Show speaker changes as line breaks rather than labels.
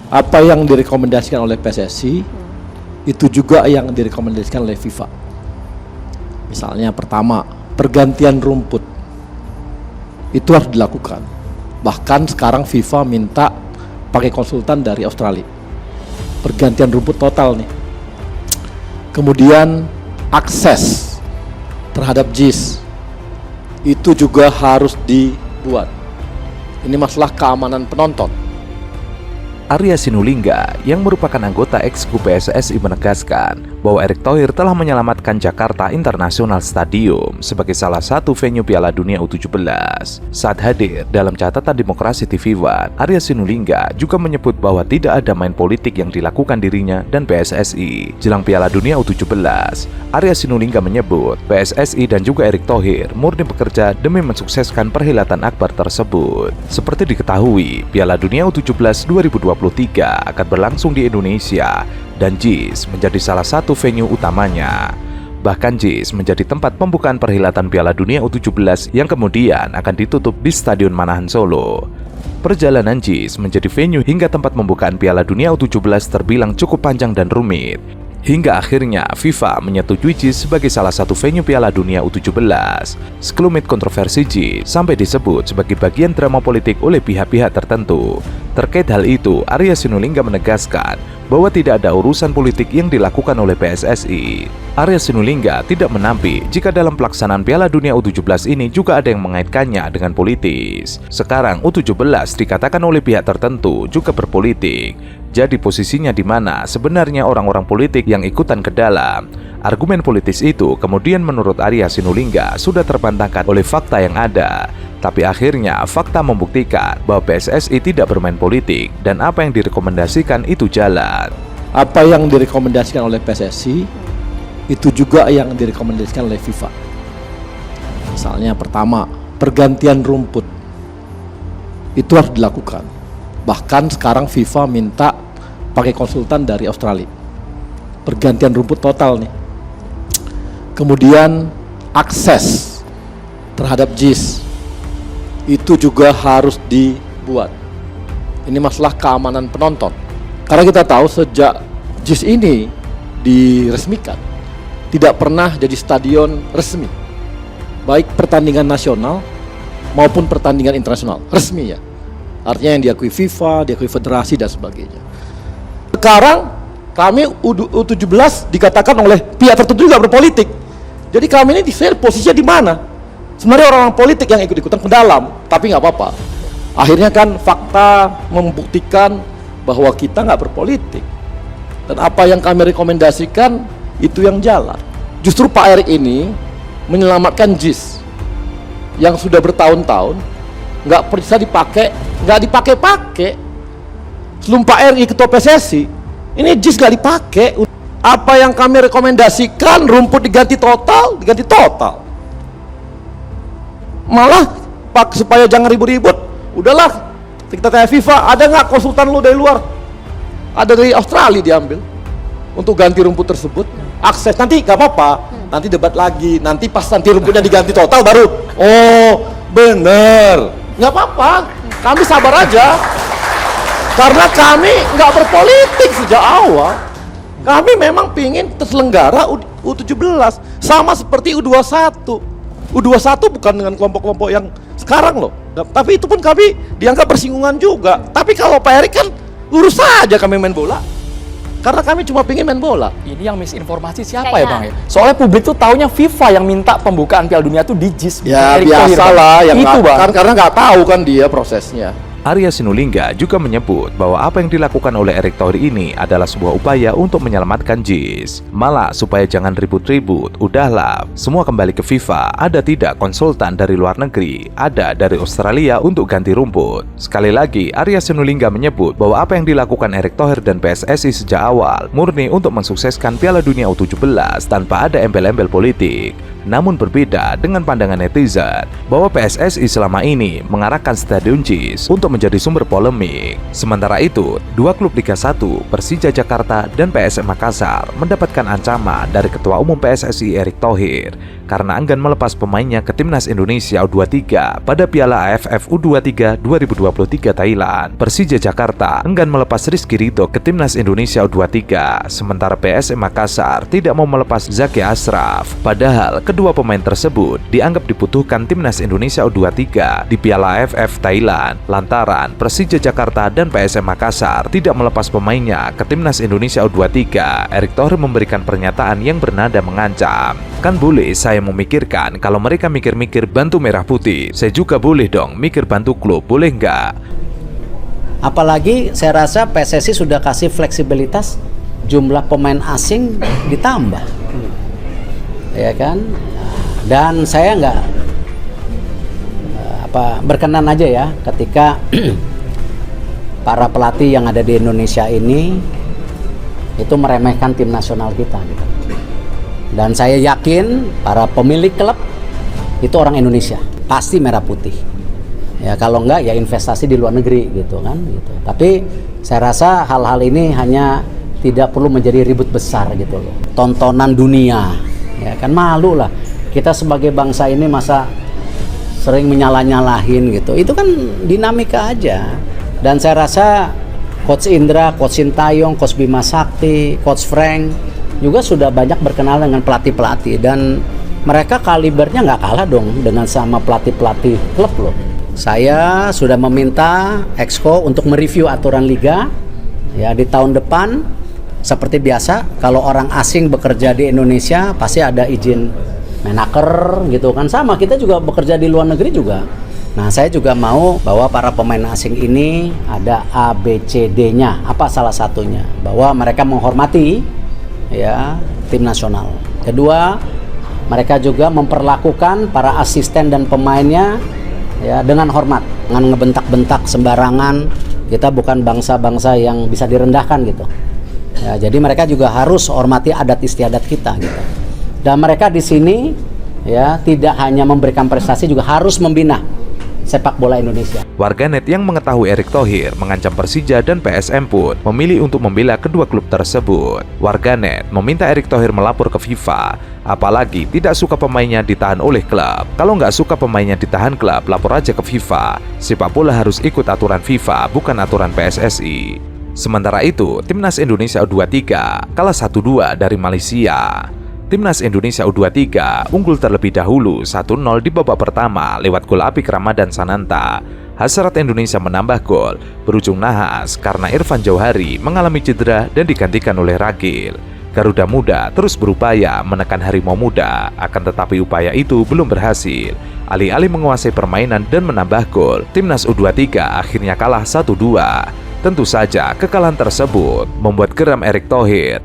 Apa yang direkomendasikan oleh PSSI itu juga yang direkomendasikan oleh FIFA. Misalnya pertama, pergantian rumput itu harus dilakukan. Bahkan sekarang FIFA minta pakai konsultan dari Australia. Pergantian rumput total nih. Kemudian akses terhadap JIS itu juga harus dibuat. Ini masalah keamanan penonton.
Arya Sinulinga yang merupakan anggota Exco PSSI menegaskan bahwa Erick Thohir telah menyelamatkan Jakarta International Stadium sebagai salah satu venue Piala Dunia U17. Saat hadir dalam catatan Demokrasi TV One, Arya Sinulinga juga menyebut bahwa tidak ada main politik yang dilakukan dirinya dan PSSI jelang Piala Dunia U17. Arya Sinulinga menyebut PSSI dan juga Erick Thohir murni bekerja demi mensukseskan perhelatan akbar tersebut. Seperti diketahui, Piala Dunia U17 2023 akan berlangsung di Indonesia dan JIS menjadi salah satu venue utamanya. Bahkan JIS menjadi tempat pembukaan perhelatan Piala Dunia U17 yang kemudian akan ditutup di Stadion Manahan Solo. Perjalanan JIS menjadi venue hingga tempat pembukaan Piala Dunia U17 terbilang cukup panjang dan rumit. Hingga akhirnya FIFA menyetujui JIS sebagai salah satu venue Piala Dunia U17. Sekelumit kontroversi JIS sampai disebut sebagai bagian drama politik oleh pihak-pihak tertentu. Terkait hal itu, Arya Sinulinga menegaskan bahwa tidak ada urusan politik yang dilakukan oleh PSSI. Arya Sinulinga tidak menampik jika dalam pelaksanaan Piala Dunia U17 ini juga ada yang mengaitkannya dengan politis. Sekarang U17 dikatakan oleh pihak tertentu juga berpolitik. Jadi posisinya di mana sebenarnya orang-orang politik yang ikutan ke dalam. Argumen politis itu kemudian menurut Arya Sinulinga sudah terbantahkan oleh fakta yang ada. Tapi akhirnya fakta membuktikan bahwa PSSI tidak bermain politik dan apa yang direkomendasikan itu jalan.
Apa yang direkomendasikan oleh PSSI itu juga yang direkomendasikan oleh FIFA. Misalnya pertama, pergantian rumput itu harus dilakukan. Bahkan sekarang FIFA minta pakai konsultan dari Australia. Pergantian rumput total nih. Kemudian akses terhadap JIS itu juga harus dibuat. Ini masalah keamanan penonton. Karena kita tahu sejak JIS ini diresmikan, tidak pernah jadi stadion resmi. Baik pertandingan nasional maupun pertandingan internasional, resmi ya. Artinya yang diakui FIFA, diakui federasi dan sebagainya. Sekarang kami U17 dikatakan oleh pihak tertentu juga berpolitik. Jadi kami ini posisinya di mana? Sebenarnya orang-orang politik yang ikut-ikutan ke dalam, tapi nggak apa-apa. Akhirnya kan fakta membuktikan bahwa kita nggak berpolitik. Dan apa yang kami rekomendasikan itu yang jalan. Justru Pak Erick ini menyelamatkan JIS yang sudah bertahun-tahun nggak bisa dipakai, nggak dipakai-pakai. Sebelum Pak Erick ketua PSSI, ini JIS nggak dipakai. Apa yang kami rekomendasikan, rumput diganti total. Malah Pak, supaya jangan ribut-ribut, udahlah kita tanya FIFA, ada nggak konsultan lu dari luar? Ada dari Australia diambil untuk ganti rumput tersebut. Akses nanti nggak apa-apa, nanti debat lagi, nanti pas nanti rumputnya diganti total baru, oh bener, nggak apa-apa, kami sabar aja, karena kami nggak berpolitik sejak awal. Kami memang pingin terselenggara U17 sama seperti U21. U21 bukan dengan kelompok-kelompok yang sekarang loh, tapi itu pun kami dianggap bersinggungan juga. Tapi kalau Pak Erick kan lurus saja kami main bola, karena kami cuma pingin main bola.
Ini yang misinformasi siapa ya Bang ya? Soalnya publik tuh taunya FIFA yang minta pembukaan Piala Dunia tuh di JIS.
Ya biasalah, yang itu kan karena nggak tahu kan dia prosesnya.
Arya Sinulinga juga menyebut bahwa apa yang dilakukan oleh Erick Thohir ini adalah sebuah upaya untuk menyelamatkan JIS. Malah supaya jangan ribut-ribut, udahlah, semua kembali ke FIFA. Ada tidak konsultan dari luar negeri, ada dari Australia untuk ganti rumput. Sekali lagi, Arya Sinulinga menyebut bahwa apa yang dilakukan Erick Thohir dan PSSI sejak awal murni untuk mensukseskan Piala Dunia U17 tanpa ada embel-embel politik. Namun berbeda dengan pandangan netizen bahwa PSSI selama ini mengarahkan Stadion JIS untuk menjadi sumber polemik. Sementara itu, dua klub Liga 1, Persija Jakarta dan PSM Makassar mendapatkan ancaman dari Ketua Umum PSSI Erick Thohir karena enggan melepas pemainnya ke Timnas Indonesia U23 pada Piala AFF U23 2023 Thailand. Persija Jakarta enggan melepas Rizky Ridho ke Timnas Indonesia U23, sementara PSM Makassar tidak mau melepas Zaki Ashraf. Padahal kedua pemain tersebut dianggap dibutuhkan Timnas Indonesia U23 di Piala AFF Thailand. Lantaran Persija Jakarta dan PSM Makassar tidak melepas pemainnya ke Timnas Indonesia U23, Erick Thohir memberikan pernyataan yang bernada mengancam. Kan boleh saya memikirkan kalau mereka mikir-mikir bantu Merah Putih, saya juga boleh dong mikir bantu klub, boleh nggak?
Apalagi saya rasa PSSI sudah kasih fleksibilitas jumlah pemain asing ditambah, ya kan? Dan saya nggak berkenan aja ya ketika para pelatih yang ada di Indonesia ini itu meremehkan tim nasional kita gitu. Dan saya yakin para pemilik klub itu orang Indonesia, pasti merah putih. Ya kalau enggak ya investasi di luar negeri gitu kan gitu. Tapi saya rasa hal-hal ini hanya tidak perlu menjadi ribut besar gitu loh. Tontonan dunia, ya kan malu lah. Kita sebagai bangsa ini masa sering menyalah-nyalahin gitu. Itu kan dinamika aja. Dan saya rasa Coach Indra, Coach Sintayong, Coach Bima Sakti, Coach Frank juga sudah banyak berkenalan dengan pelatih-pelatih dan mereka kalibernya nggak kalah dong dengan sama pelatih-pelatih klub loh. Saya sudah meminta Exco untuk mereview aturan liga ya di tahun depan. Seperti biasa kalau orang asing bekerja di Indonesia pasti ada izin menaker gitu kan, sama kita juga bekerja di luar negeri juga. Nah saya juga mau bahwa para pemain asing ini ada ABCD-nya, apa salah satunya bahwa mereka menghormati ya tim nasional. Kedua, mereka juga memperlakukan para asisten dan pemainnya ya dengan hormat, jangan ngebentak-bentak sembarangan. Kita bukan bangsa-bangsa yang bisa direndahkan gitu. Ya, jadi mereka juga harus hormati adat istiadat kita gitu. Dan mereka di sini ya tidak hanya memberikan prestasi, juga harus membina sepak bola Indonesia.
Warganet yang mengetahui Erick Thohir mengancam Persija dan PSM pun memilih untuk membela kedua klub tersebut. Warganet meminta Erick Thohir melapor ke FIFA, apalagi tidak suka pemainnya ditahan oleh klub. Kalau nggak suka pemainnya ditahan klub, lapor aja ke FIFA. Sepak bola harus ikut aturan FIFA, bukan aturan PSSI. Sementara itu, Timnas Indonesia U23 kalah 1-2 dari Malaysia. Timnas Indonesia U23 unggul terlebih dahulu 1-0 di babak pertama lewat gol apik Ramadan Sananta. Hasrat Indonesia menambah gol berujung nahas karena Irfan Jauhari mengalami cedera dan digantikan oleh Ragil. Garuda Muda terus berupaya menekan Harimau Muda, akan tetapi upaya itu belum berhasil. Alih-alih menguasai permainan dan menambah gol, Timnas U23 akhirnya kalah 1-2. Tentu saja kekalahan tersebut membuat geram Erick Thohir.